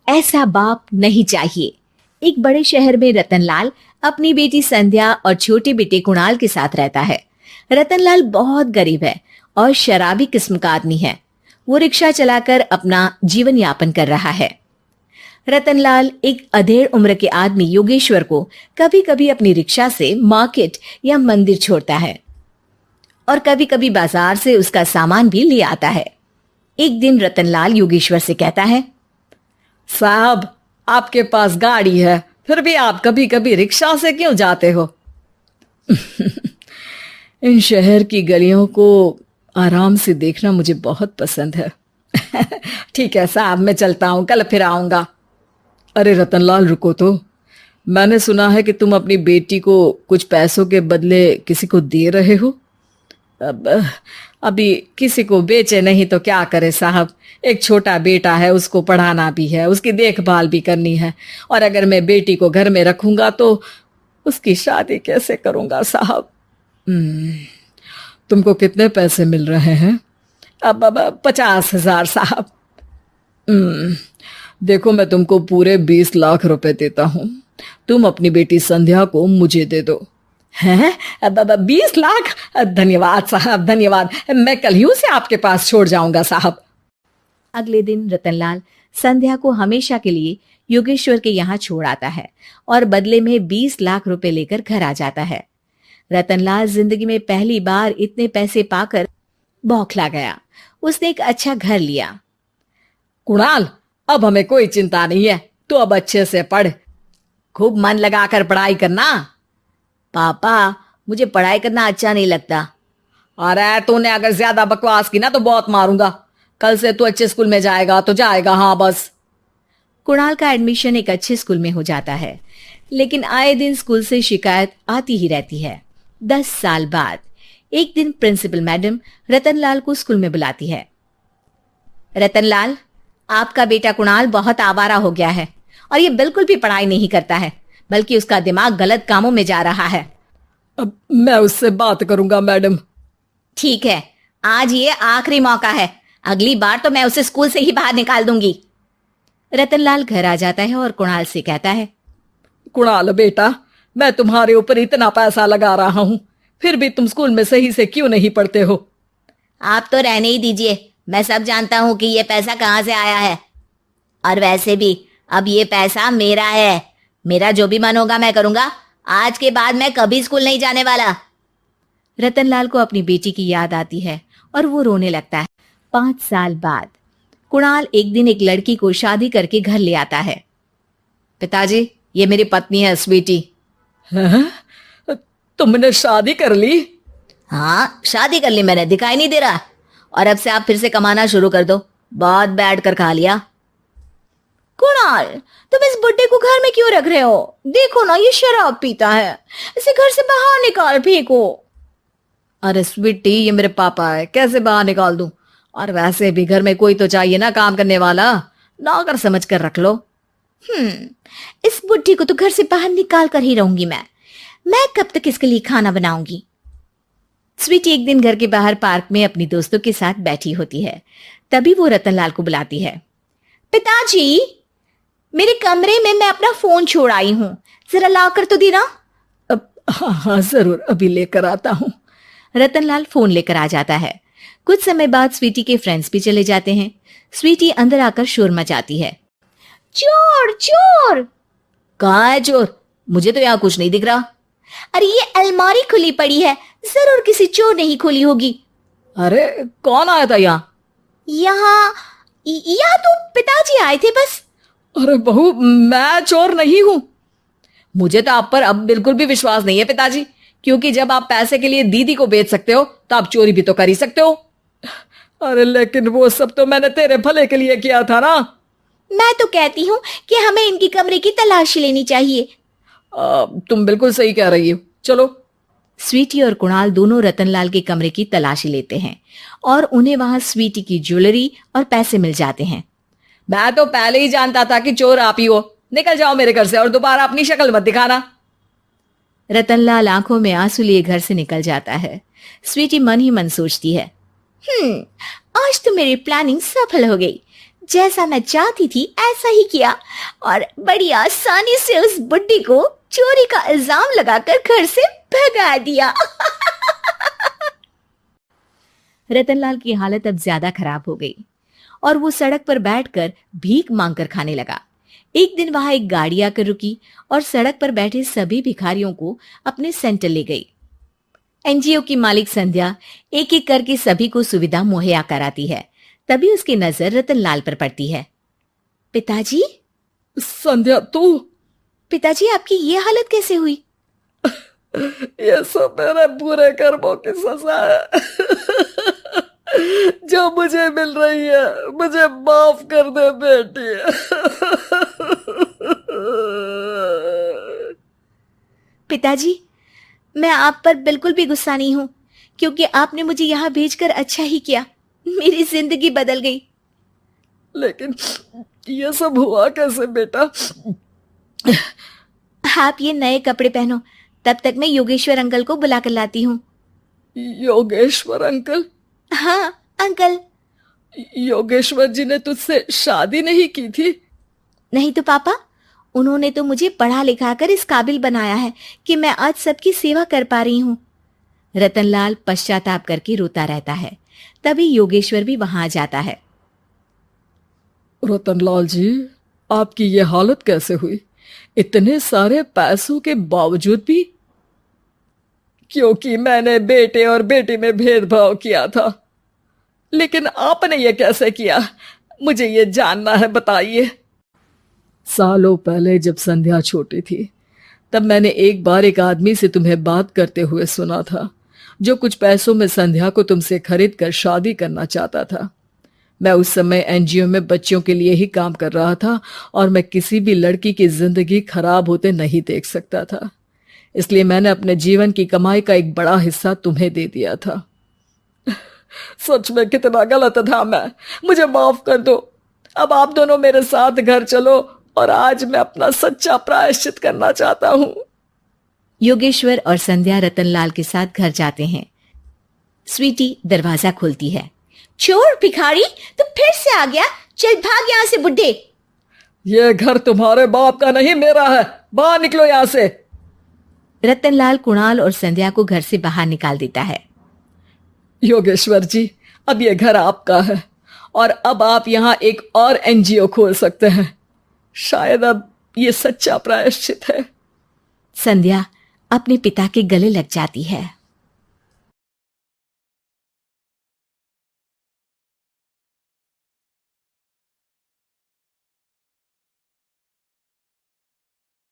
ऐसा बाप नहीं चाहिए। एक बड़े शहर में रतनलाल अपनी बेटी संध्या और छोटे बेटे कुणाल के साथ रहता है। रतनलाल बहुत गरीब है और शराबी किस्म का आदमी है। वो रिक्शा चलाकर अपना जीवन यापन कर रहा है। रतनलाल एक अधेड़ उम्र के आदमी योगेश्वर को कभी कभी अपनी रिक्शा से मार्केट या मंदिर छोड़ता है और कभी कभी बाजार से उसका सामान भी ले आता है। एक दिन रतनलाल योगेश्वर से कहता है, साहब, आपके पास गाड़ी है, फिर भी आप कभी कभी रिक्शा से क्यों जाते हो? इन शहर की गलियों को आराम से देखना मुझे बहुत पसंद है। ठीक है साहब, मैं चलता हूँ, कल फिर आऊंगा। अरे रतनलाल, रुको तो। मैंने सुना है कि तुम अपनी बेटी को कुछ पैसों के बदले किसी को दे रहे हो। अभी किसी को बेचे नहीं तो क्या करे साहब। एक छोटा बेटा है, उसको पढ़ाना भी है, उसकी देखभाल भी करनी है, और अगर मैं बेटी को घर में रखूंगा तो उसकी शादी कैसे करूंगा साहब। तुमको कितने पैसे मिल रहे हैं? अब 50,000 साहब। देखो, मैं तुमको पूरे 20 लाख रुपए देता हूँ। तुम अपनी बेटी संध्या को मुझे दे दो। हैं? 20 लाख? धन्यवाद साहब, धन्यवाद। मैं कल ही उसे आपके पास छोड़ जाऊंगा साहब। अगले दिन रतनलाल संध्या को हमेशा के लिए योगेश्वर के यहाँ छोड़ आता है और बदले में 20 लाख रुपए लेकर घर आ जाता है। रतनलाल जिंदगी में पहली बार इतने पैसे पाकर बौखला गया। उसने एक अच्छा घर लिया। कुणाल, अब हमें कोई चिंता नहीं है, तो अब अच्छे से पढ़, खूब मन लगाकर पढ़ाई करना। पापा, मुझे पढ़ाई करना अच्छा नहीं लगता। अरे तूने अगर ज्यादा बकवास की ना तो बहुत मारूंगा। कल से तू अच्छे स्कूल में जाएगा तो जाएगा, हाँ बस। कुणाल का एडमिशन एक अच्छे स्कूल में हो जाता है, लेकिन आए दिन स्कूल से शिकायत आती ही रहती है। 10 साल बाद एक दिन प्रिंसिपल मैडम रतनलाल को स्कूल में बुलाती है। रतनलाल, आपका बेटा कुणाल बहुत आवारा हो गया है और ये बिल्कुल भी पढ़ाई नहीं करता है, बल्कि उसका दिमाग गलत कामों में जा रहा है। अब मैं उससे बात करूंगा मैडम। ठीक है, आज ये आखिरी मौका है, अगली बार तो मैं उसे स्कूल से ही बाहर निकाल दूंगी। रतनलाल घर आ जाता है और कुणाल से कहता है, कुणाल बेटा, मैं तुम्हारे ऊपर इतना पैसा लगा रहा हूं, फिर भी तुम स्कूल में सही से क्यों नहीं पढ़ते हो? आप तो रहने ही दीजिए, मैं सब जानता हूं कि ये पैसा कहां से आया है। और वैसे भी अब ये पैसा मेरा है, मेरा जो भी मन होगा मैं करूंगा। आज के बाद मैं कभी स्कूल नहीं जाने वाला। रतनलाल को अपनी बेटी की याद आती है और वो रोने लगता है। 5 साल बाद कुणाल एक दिन एक लड़की को शादी करके घर ले आता है। पिताजी, ये मेरी पत्नी है स्वीटी। तुमने शादी कर ली? हाँ, शादी कर ली मैंने, दिखाई नहीं दे रहा। और अब से आप फिर से कमाना शुरू कर दो, बहुत बैठ कर खा लिया। कुणाल, तुम इस बुड्ढे को घर में क्यों रख रहे हो? देखो ना, ये शराब पीता है, इसे घर से बाहर निकाल फेंको। अरे स्वीटी, ये मेरे पापा है, कैसे बाहर निकाल दूं? और वैसे भी घर में कोई तो चाहिए ना काम करने वाला, नौकर समझ कर रख लो। इस बुड्ढी को तो घर से बाहर निकाल कर ही रहूंगी मैं कब तक इसके लिए खाना बनाऊंगी। स्वीटी एक दिन घर के बाहर पार्क में अपनी दोस्तों के साथ बैठी होती है। तभी वो रतनलाल को बुलाती है। पिताजी, मेरे कमरे में मैं अपना फोन छोड़ आई हूं, जरा लाकर तो देना। हाँ जरूर, अभी लेकर आता हूं। रतनलाल फोन लेकर आ जाता है। कुछ समय बाद स्वीटी के फ्रेंड्स भी चले जाते हैं। स्वीटी अंदर आकर शोर मचाती है। चोर चोर! कहाँ है चोर? मुझे तो यहाँ कुछ नहीं दिख रहा। अरे ये अलमारी खुली पड़ी है, जरूर किसी चोर ने ही खोली होगी। अरे कौन आया था यहाँ? यहाँ तो पिताजी आए थे बस। अरे बहू, मैं चोर नहीं हूं। मुझे तो आप पर अब बिल्कुल भी विश्वास नहीं है पिताजी, क्योंकि जब आप पैसे के लिए दीदी को बेच सकते हो तो आप चोरी भी तो कर ही सकते हो। अरे लेकिन वो सब तो मैंने तेरे भले के लिए किया था ना। मैं तो कहती हूँ कि हमें इनकी कमरे की तलाशी लेनी चाहिए। तुम बिल्कुल सही कह रही हो, चलो। स्वीटी और कुणाल दोनों रतनलाल के कमरे की तलाशी लेते हैं और उन्हें वहां स्वीटी की ज्वेलरी और पैसे मिल जाते हैं। मैं तो पहले ही जानता था कि चोर आप ही हो। निकल जाओ मेरे घर से और दोबारा अपनी शक्ल मत दिखाना। रतनलाल आंखों में आंसू लिए घर से निकल जाता है। स्वीटी मन ही मन सोचती है, आज तो मेरी प्लानिंग सफल हो गई। जैसा मैं चाहती थी ऐसा ही किया और बड़ी आसानी से उस बुड्ढी को चोरी का इल्जाम लगाकर घर से भगा दिया। रतनलाल की हालत अब ज्यादा खराब हो गई और वो सड़क पर बैठकर भीख मांगकर खाने लगा। एक दिन वहां एक गाड़ी आकर रुकी और सड़क पर बैठे सभी भिखारियों को अपने सेंटर ले गई। एनजीओ की मालिक संध्या एक एक करके सभी को सुविधा मुहैया कराती है। तभी उसकी नजर रतनलाल पर पड़ती है। पिताजी, संध्या तू? पिताजी आपकी ये हालत कैसे हुई? ये सब मेरे बुरे कर्मों की सजा है जो मुझे मिल रही है। मुझे माफ कर दे बेटी। पिताजी, मैं आप पर बिल्कुल भी गुस्सा नहीं हूं, क्योंकि आपने मुझे यहां भेजकर अच्छा ही किया। मेरी जिंदगी बदल गई। लेकिन ये सब हुआ कैसे बेटा? आप ये नए कपड़े पहनो, तब तक मैं योगेश्वर अंकल को बुला कर लाती हूँ। योगेश्वर अंकल? हाँ अंकल। योगेश्वर जी ने तुझसे शादी नहीं की थी? नहीं तो पापा, उन्होंने तो मुझे पढ़ा लिखा कर इस काबिल बनाया है कि मैं आज सबकी सेवा कर पा रही हूँ। रतनलाल पश्चाताप करके रोता रहता है। तभी योगेश्वर भी वहां आ जाता है। रतनलाल जी, आपकी ये हालत कैसे हुई इतने सारे पैसों के बावजूद भी? क्योंकि मैंने बेटे और बेटी में भेदभाव किया था। लेकिन आपने ये कैसे किया, मुझे ये जानना है, बताइए। सालों पहले जब संध्या छोटी थी, तब मैंने एक बार एक आदमी से तुम्हें बात करते हुए सुना था, जो कुछ पैसों में संध्या को तुमसे खरीद कर शादी करना चाहता था। मैं उस समय एनजीओ में बच्चों के लिए ही काम कर रहा था और मैं किसी भी लड़की की जिंदगी खराब होते नहीं देख सकता था। इसलिए मैंने अपने जीवन की कमाई का एक बड़ा हिस्सा तुम्हें दे दिया था। सच में कितना गलत था मैं। मुझे माफ कर दो। अब आप दोनों मेरे साथ घर चलो और आज मैं अपना सच्चा प्रायश्चित करना चाहता हूं। योगेश्वर और संध्या रतनलाल के साथ घर जाते हैं। स्वीटी दरवाजा खोलती है। चोर भिखारी, तू फिर से आ गया? चल भाग यहाँ से बुड्ढे। ये घर तुम्हारे बाप का नहीं, मेरा है। बाहर निकलो यहाँ से। रतनलाल कुणाल और संध्या को घर से बाहर निकाल देता है। योगेश्वर जी, अब ये घर आपका है और अब आप यहाँ एक और एनजीओ खोल सकते हैं। शायद अब ये सच्चा प्रायश्चित है। संध्या अपने पिता के गले लग जाती है।